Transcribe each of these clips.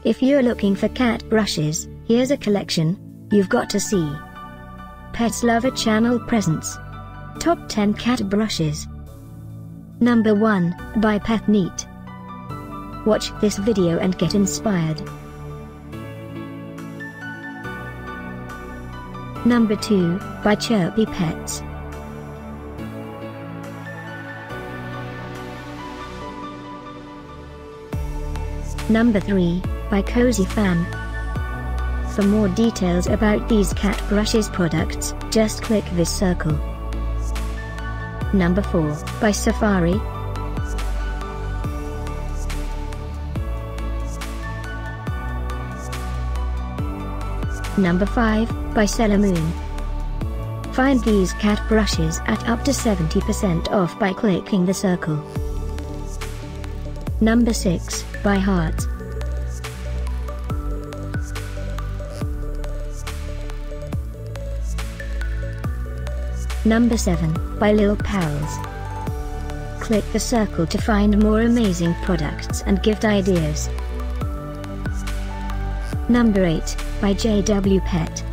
If you're looking for cat brushes, here's a collection you've got to see. Pets Lover Channel presents Top 10 Cat Brushes. Number 1, by Pet Neat. Watch this video and get inspired. Number 2, by Chirpy Pets. Number 3, by CosyFam. For more details about these cat brushes products, just click this circle. Number 4, by Safari. Number 5, by CELEMOON. Find these cat brushes at up to 70% off by clicking the circle. Number 6, by Hartz. Number 7, by Lil Pals. Click the circle to find more amazing products and gift ideas. Number 8, by JW Pet.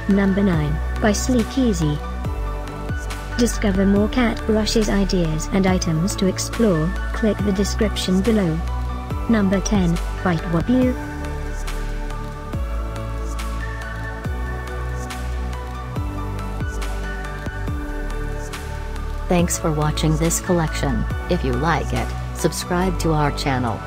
Number 9, by Sleek Easy. Discover more cat brushes ideas and items to explore, click the description below. Number 10, by Washable. Thanks for watching this collection. If you like it, subscribe to our channel.